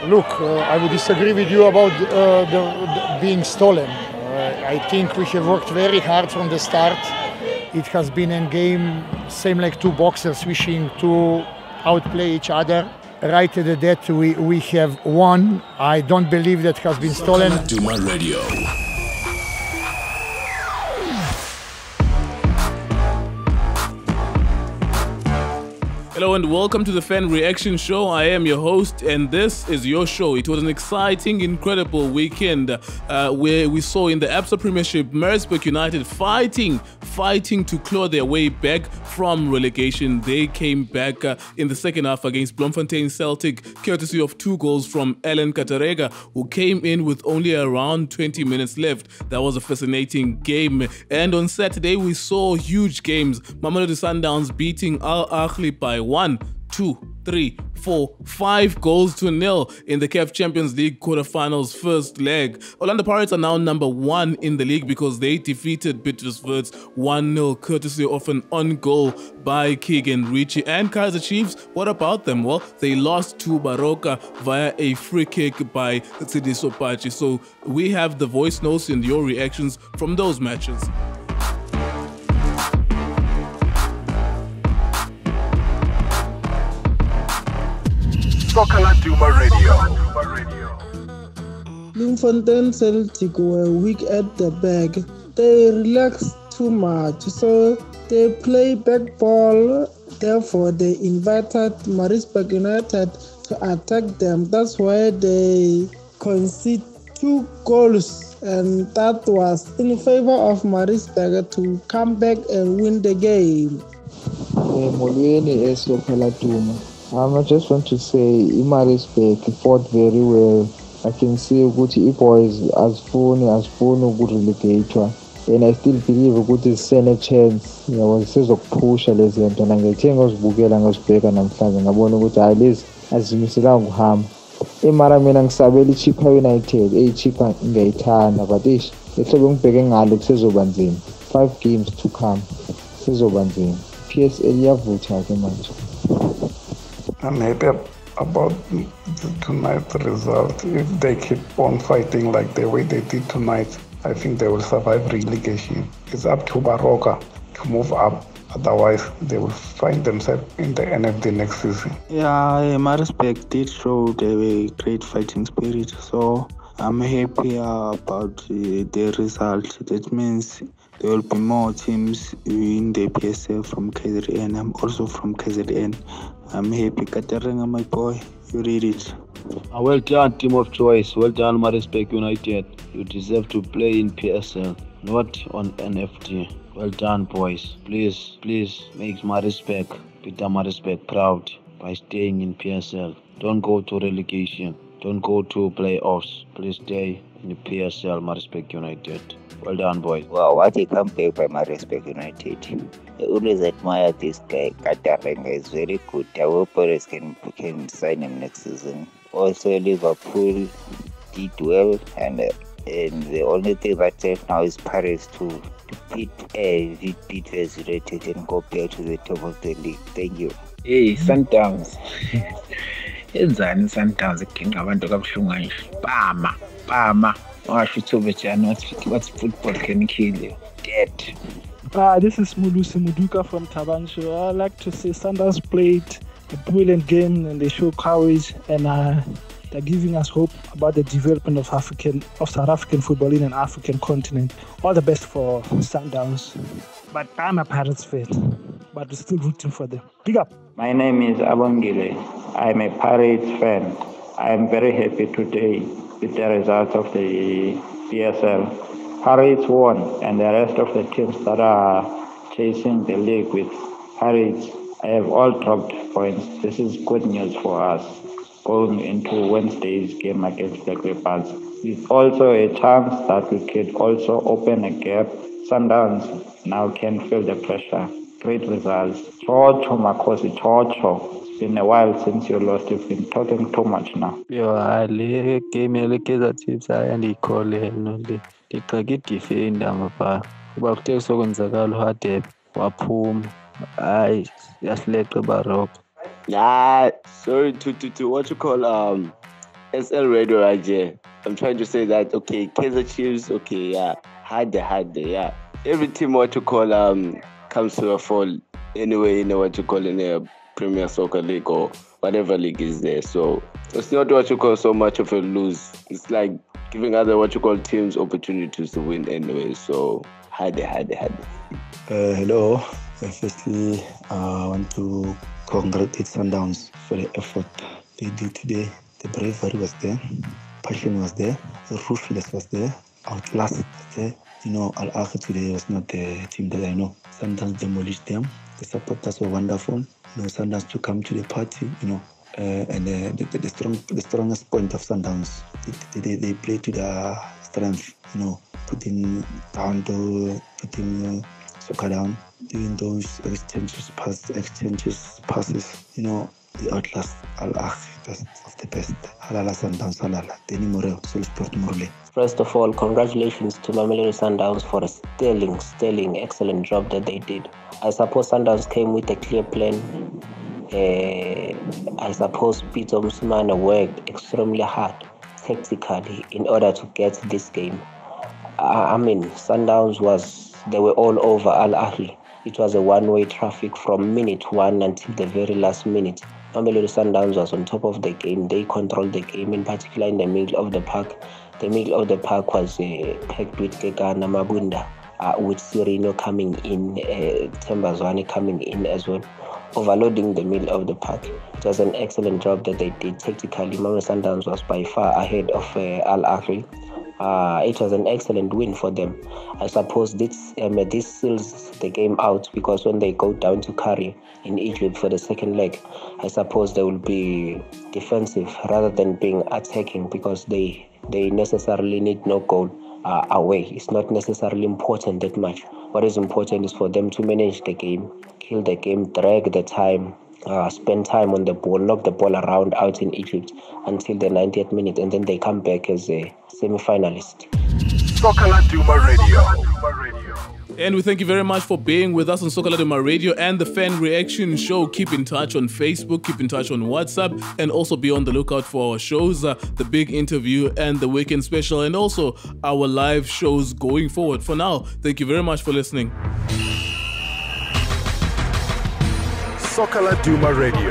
Look, I would disagree with you about the being stolen. I think we have worked very hard from the start. It has been a game, same like two boxers wishing to outplay each other. Right at the death, we have won. I don't believe that has been stolen. Laduma Radio. Hello and welcome to the Fan Reaction Show. I am your host and this is your show. It was an exciting, incredible weekend where we saw in the Absa Premiership Maritzburg United fighting to claw their way back from relegation. They came back in the second half against Bloemfontein Celtic, courtesy of 2 goals from Alan Katarega, who came in with only around 20 minutes left. That was a fascinating game. And on Saturday, we saw huge games. Mamelodi Sundowns beating Ahly by 1, 2, 3, 4, 5 goals to nil in the CAF Champions League quarterfinals first leg. Orlando Pirates are now number 1 in the league because they defeated Bidvest Wits 1-0 courtesy of an on goal by Keegan Ritchie. And Kaizer Chiefs, what about them? Well, they lost to Baroka via a free kick by Tsidiso Pachi. So we have the voice notes and your reactions from those matches. Laduma Radio. Bloemfontein Celtic were weak at the back. They relaxed too much, so they play back ball. Therefore, they invited Maritzburg United to attack them. That's why they conceded 2 goals, and that was in favor of Maritzburg to come back and win the game. I just want to say, Maritzburg fought very well. I can see Uguti boys as phone good relegator. And I still believe Uguti send a chance. You know, says of push a lesson and I think was Bugel and was big and I'm saying I want to go at least as Mr. Ham. Imaramin and Sabeli Chipa United, a Chipa in Gaitana, but this it's a long begging Alex Banzin. 5 games to come. Sezo Banzin. PSL Yavucha. I'm happy about tonight's result. If they keep on fighting like the way they did tonight, I think they will survive relegation. It's up to Baroka to move up. Otherwise, they will find themselves in the NFD next season. Yeah, Maritzburg did show the great fighting spirit. So I'm happy about the result. That means there will be more teams in the PSL from KZN. I'm also from KZN. I'm happy. Kataranga, my boy, you read it. Well done, team of choice. Well done, Maritzburg United. You deserve to play in PSL, not on NFT. Well done, boys. Please make Maritzburg, Peter Maritzburg proud by staying in PSL. Don't go to relegation. Don't go to playoffs. Please stay in the PSL, Maritzburg United. Well done, boys. Wow, what a comeback by Maritzburg United. I always admire this guy. Katarenga is very good. I hope Paris can sign him next season. Also, Liverpool did well, and the only thing that left now is Paris to beat Bidvest United and go back to the top of the league. Thank you. Hey, Sundowns. Enzani Sundowns ikinga abantu kabuhlungu nje. Bama. Washo Tobechana, what's football can kill you? Dead. This is Mulusi Muduka from Tabansho. I like to say Sundowns played a brilliant game and they show courage and they're giving us hope about the development of South African football in an African continent. All the best for Sundowns. But I'm a Pirates fan, but we're still rooting for them. Big up. My name is Abongile. I'm a Pirates fan. I'm very happy today with the result of the PSL. Pirates won, and the rest of the teams that are chasing the league with Pirates have all dropped points. This is good news for us going into Wednesday's game against the Clippers. It's also a chance that we could also open a gap. Sundowns now can feel the pressure. Great results. Chocho Makosi, Chocho. It's been a while since you lost. You've been talking too much now. I game Kaizer Chiefs and he called him. Ngicake defender mfa kuba kuthe sokwenzakala uhade waphuma hayi yasileqa Baroka. Sorry to what you call SL Radio right here. I'm trying to say that, okay, Kaizer Chiefs, okay, yeah, hard, yeah. Every team what you call comes to a fall anyway, what you call in a Premier Soccer League or whatever league is there. So it's not what you call so much of a lose. It's like giving other what you call teams opportunities to win anyway. So hard. Hello. Firstly, I want to congratulate Sundowns for the effort they did today. The bravery was there, passion was there, the ruthless was there, outlast was there. Ahly today was not the team that I know. Sundowns demolished them. The supporters were wonderful. Sundowns to come to the party, and the strongest point of Sundowns, they play to their strength, putting soccer down, doing those exchanges passes, the outlast Ahly, best of the best. Halala Sundowns, halala. Deni Morel, Solsport Morle. First of all, congratulations to Mamelodi Sundowns for a sterling, excellent job that they did. I suppose Sundowns came with a clear plan. I suppose Peter Msumane worked extremely hard tactically in order to get this game. Sundowns they were all over Ahly. It was a one-way traffic from minute 1 until the very last minute. Mamelodi Sundowns was on top of the game. They controlled the game, in particular in the middle of the park. The middle of the park was packed with Kekana Mabunda, with Sirino coming in, Tembazwane coming in as well, overloading the middle of the park. It was an excellent job that they did tactically. Mamelodi Sundowns was by far ahead of Ahly. It was an excellent win for them. I suppose this seals the game out, because when they go down to Cairo in Egypt for the second leg, I suppose they will be defensive rather than being attacking, because they necessarily need no goal away. It's not necessarily important that much. What is important is for them to manage the game, kill the game, drag the time, spend time on the ball, knock the ball around out in Egypt until the 90th minute, and then they come back as a semi-finalist. Soccer Laduma Radio. And we thank you very much for being with us on Soccer Laduma Radio and the Fan Reaction Show. Keep in touch on Facebook, keep in touch on WhatsApp, and also be on the lookout for our shows, the big interview and the weekend special, and also our live shows going forward. For now, thank you very much for listening. Soccer Laduma Radio.